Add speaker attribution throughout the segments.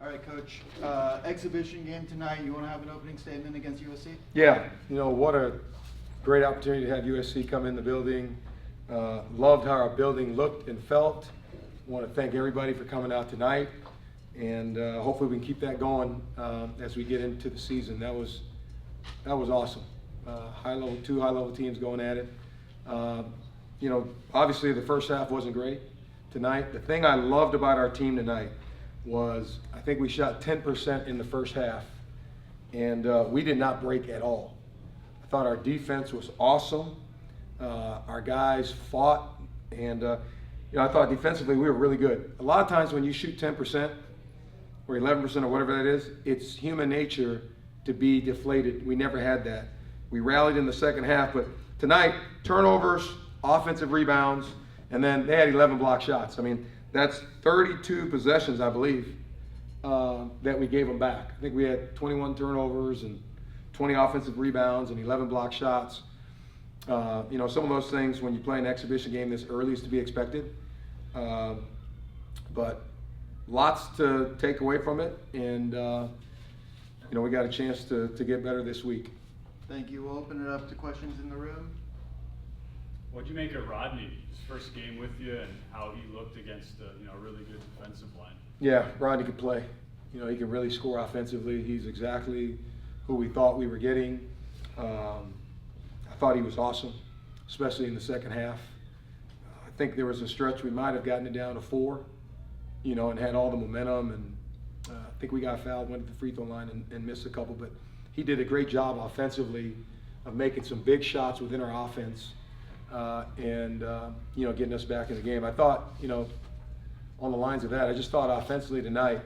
Speaker 1: All right, Coach. Exhibition game tonight. You want to have an opening statement against USC?
Speaker 2: Yeah, what a great opportunity to have USC come in the building. Loved how our building looked and felt. Want to thank everybody for coming out tonight, and hopefully we can keep that going as we get into the season. That was awesome. Two high-level teams going at it. Obviously the first half wasn't great tonight. The thing I loved about our team tonight was I think we shot 10% in the first half, and we did not break at all. I thought our defense was awesome. Our guys fought, and I thought defensively we were really good. A lot of times when you shoot 10% or 11% or whatever that is, it's human nature to be deflated. We never had that. We rallied in the second half, but tonight, turnovers, offensive rebounds, and then they had 11 block shots. I mean, that's 32 possessions, I believe, that we gave them back. I think we had 21 turnovers and 20 offensive rebounds and 11 block shots. Some of those things when you play an exhibition game this early is to be expected. But lots to take away from it, and we got a chance to get better this week.
Speaker 1: Thank you. We'll open it up to questions in the room.
Speaker 3: What'd you make of Rodney, his first game with you, and how he looked against a really good defensive line?
Speaker 2: Yeah, Rodney could play. He can really score offensively. He's exactly who we thought we were getting. I thought he was awesome, especially in the second half. I think there was a stretch we might have gotten it down to 4, and had all the momentum. And I think we got fouled, went to the free throw line, and missed a couple. But he did a great job offensively of making some big shots within our offense. And getting us back in the game. I thought, on the lines of that, I just thought offensively tonight,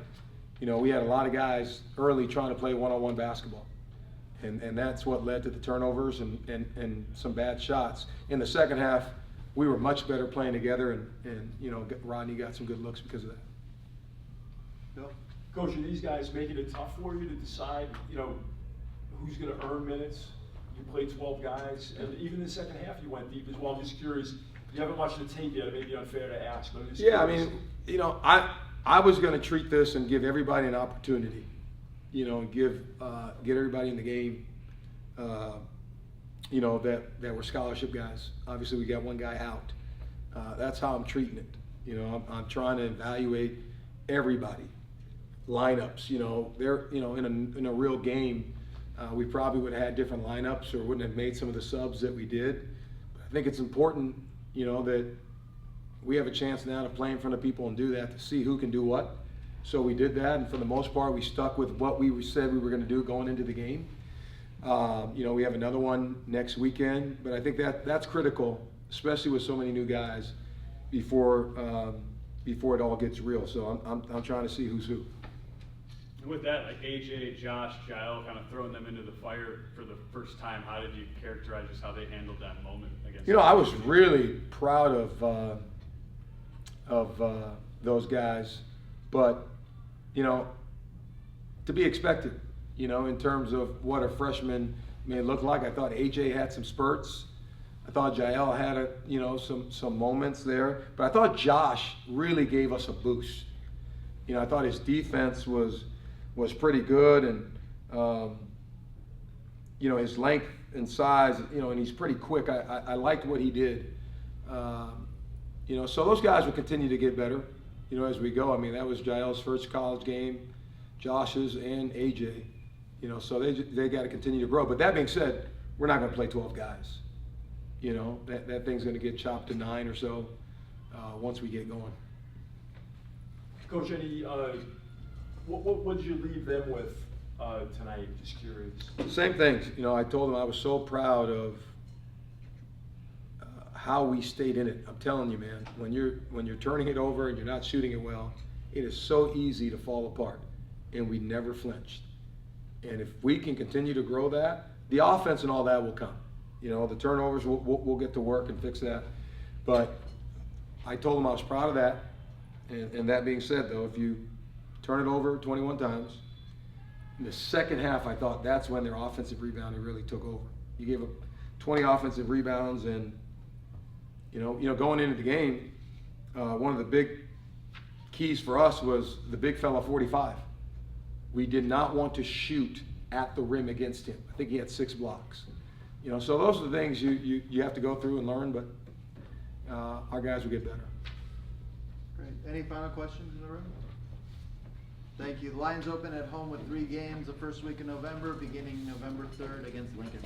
Speaker 2: we had a lot of guys early trying to play one-on-one basketball. And that's what led to the turnovers and some bad shots. In the second half, we were much better playing together, and Rodney got some good looks because of that.
Speaker 1: Bill?
Speaker 4: Coach, are these guys making it tough for you to decide, who's going to earn minutes? You played 12 guys, and even in the second half you went deep as well. I'm just curious, you haven't watched the tape yet, it may be unfair to ask, but I'm just curious.
Speaker 2: I was going to treat this and give everybody an opportunity, and get everybody in the game, that were scholarship guys. Obviously we got one guy out. That's how I'm treating it. I'm trying to evaluate everybody. Lineups, they're, in a real game, we probably would have had different lineups or wouldn't have made some of the subs that we did. But I think it's important, that we have a chance now to play in front of people and do that, to see who can do what. So we did that, and for the most part, we stuck with what we said we were going to do going into the game. We have another one next weekend, but I think that's critical, especially with so many new guys, before it all gets real. So I'm trying to see who's who.
Speaker 3: And with that, like AJ, Josh, Jael, kind of throwing them into the fire for the first time, how did you characterize just how they handled that moment against?
Speaker 2: I was really proud of those guys, but to be expected, in terms of what a freshman may look like. I thought AJ had some spurts. I thought Jael had some moments there, but I thought Josh really gave us a boost. I thought his defense was pretty good, and his length and size, and he's pretty quick. I liked what he did. So those guys will continue to get better, as we go. I mean, that was Jael's first college game, Josh's, and AJ. So they got to continue to grow. But that being said, we're not going to play 12 guys. That thing's going to get chopped to 9 or so once we get going.
Speaker 4: Coach, what did you leave them with tonight? Just curious.
Speaker 2: Same things. I told them I was so proud of how we stayed in it. I'm telling you, man, when you're turning it over and you're not shooting it well, it is so easy to fall apart, and we never flinched. And if we can continue to grow that, the offense and all that will come. The turnovers, we'll get to work and fix that. But I told them I was proud of that. And that being said, though, if you turn it over 21 times, in the second half, I thought that's when their offensive rebounding really took over. You gave up 20 offensive rebounds, and going into the game, one of the big keys for us was the big fella 45. We did not want to shoot at the rim against him. I think he had 6 blocks. You know, so those are the things you have to go through and learn, but our guys will get better.
Speaker 1: Great. Any final questions in the room? Thank you. The Lions open at home with 3 games the first week of November, beginning November 3rd against Lincoln.